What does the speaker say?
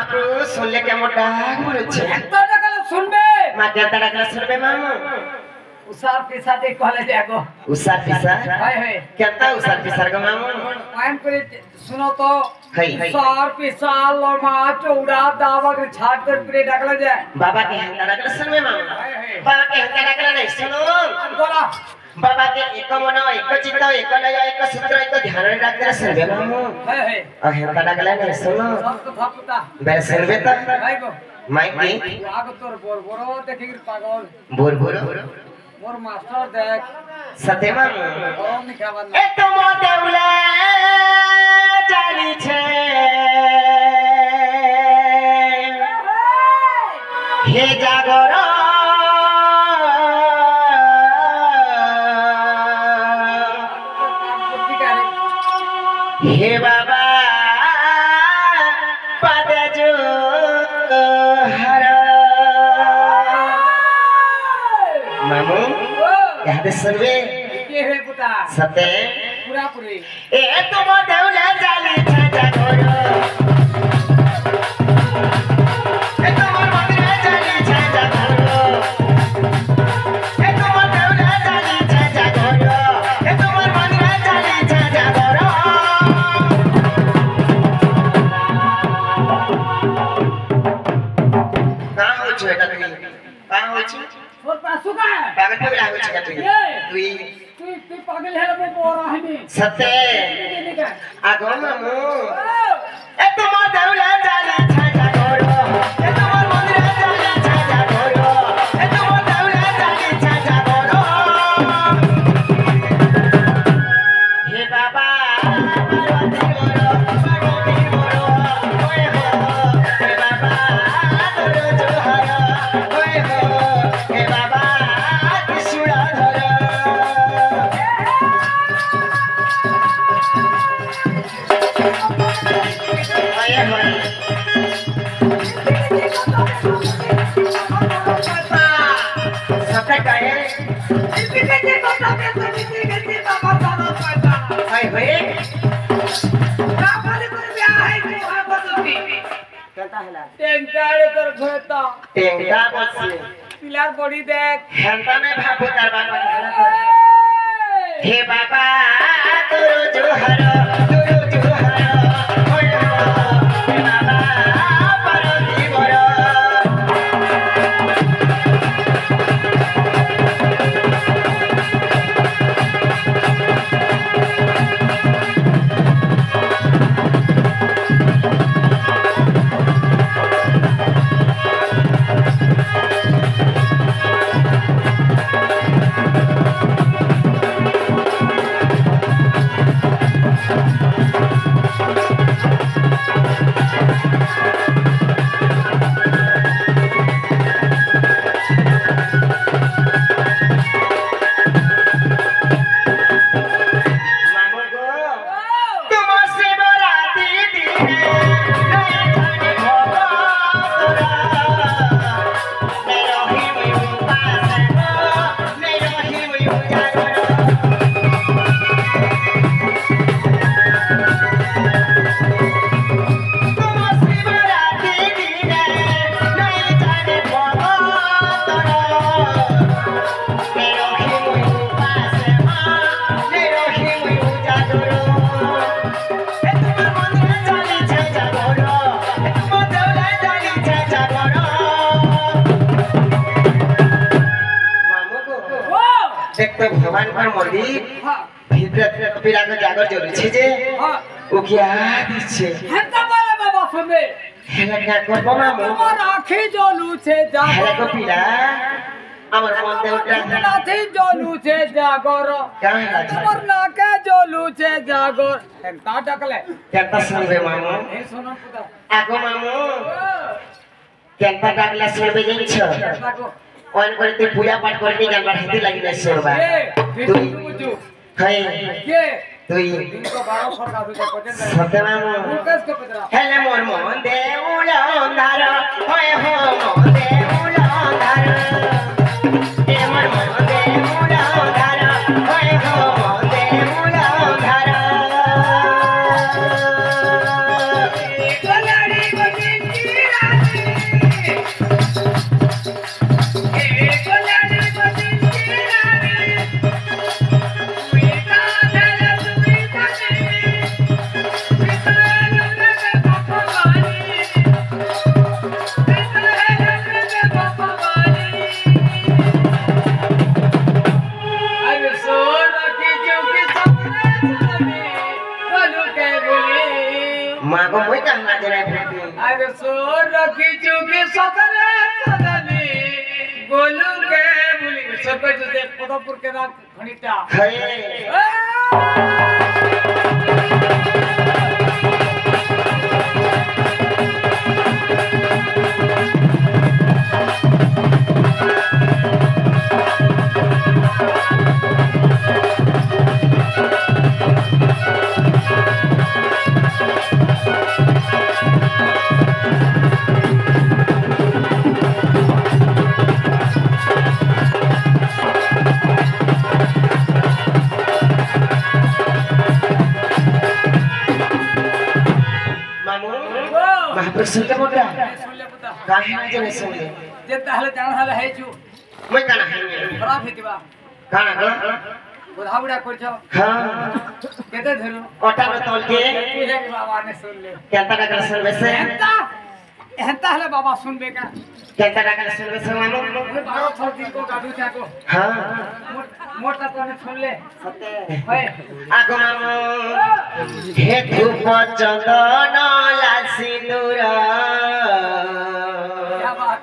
মাত্র শুনলে কেমন ডাক বলেছে এত টাকা শুনবে মা কত টাকা শুনবে মামু উসার পিসা দেখ কলে দেখো উসার পিসা হাই হাই কত উসার পিসা গো মামু আইন করে শুনো তো হাই উসার পিসা লমা চৌড়া দাবা করে ছাট করে ডাকলা যায় बाबा के हंता डाकला सुनबे मामू बाबा के हंता डाकला नहीं सुनो बोला बाबा के एक मन एक चित्त एक लय एक सूत्र एक ध्यान डाकला सुनबे मामू हाय हाय और हंता डाकला नहीं सुनो सब तो थापुता बेर सुनबे तो भाई को माइकी आगो तोर बोर बोरो देखि पागल बोल बोल मोर मास्टर देख सत्य मामू गरम नि खाবার ए तुम देउला जानी छे हे जागर हे बाबा पादे जो हर मामू याद सुनबे के है पुता सते पूरा पूरी ए तुम देउला जाली छे जागर ए तुम मंदिर जाली छे जागर ए तुम देउला जाली छे जागर ए तुम मंदिर जाली छे जागर कहाँ हो छे এটা তুই कहाँ हो छे তোর পাসু কা पागल पगला हो छे তুই তুই তুই পাগল হেলে মো বড় হইনি सते নিকা আগো মামু এ তোমার দেউলা জালি ছাজা করো এ তোমার মন্দিরে জালি ছাজা করো এ তোমার দেউলা জালি ছাজা করো হে বাবা পার্বতী বড় ওই হো হে বাবা তোর জোহার ওই হো হে বাবা ত্রিশূল ধর आया है सत्य कहे हाय भाई कहता है ला टेंटारे तोर घोता टेंगा बसे पिलार बड़ी देख हंता में भागो दरबार में हे बाबा तोरो जोहर तोरो जोहर ओए हो हे बाबा पार्वती बड़ मामू गो तुम से बराती दिने नया जाने भोगा तोरा मेरो ही हुई पास मेरो ही हुई जागरो तुम से बराती दिने नया जाने भोगा तोरा मेरो ही हुई पास मेरो ही हुई जागरो ए तुम्हार मंदिर जाली छे जागरो ए तुम देउला जाली छे जागरो मामू को ও देख तो भगवान पर मंदिर হ্যাঁ ভিতরে পিরাকে জাগর জ্বলছে যে হ্যাঁ ও কি দিচ্ছে হেতা বলে বাবা শুনবে হেলা কা করব মামু তোমার আখি জ্বলুছে হেলা কো জাগর পিরা আমার মন দেউটা নাথি জ্বলুছে জাগর কাঁ আছে তোমার নাকে জ্বলুছে জাগর হেতা ডাকলে কেনতা শুনবে মামু এই শোনো পুতা আগো মামু কেনতা ডাকলা শুনবে জানছো ডাকো অন করে তুই পূজা পাঠ করবি জানবার হাতে লাগি না শুনবা কে তুই বুঝু হাই কে তুই দিনকো 12 সরকার হইছে কোটেন সতে মামু মুকেশ কে পেদরা হেলে মোর মন দেউল অন্ধার হয় হো মন দেউল অন্ধার এ মোর মন দেউল অন্ধার হয় হো মন দেউল অন্ধার কলাড়ি বজিছি আরে সোর রাখি চুকে সতরে সদনে গোলু কে বলি সব যে পদপুর কে না ঘনিটা হয়ে महाप्रसन्न मोटा काहे ना जने सुने जे ताहले जान हले हेजु मैं काना है खराब हेतिबा काना बुढ़ाबुड़ा करछ हां केते धरु ओटा में तोल के पूजा के बाबा ने सुन ले केता का सुनबे से एहता हले बाबा सुनबे का केता का सुनबे से मानो बाबा छोटी को गादू को हां मोटा तो ने सुन ले सते होय आगो मानो हे धूप चंदन लासी दूरा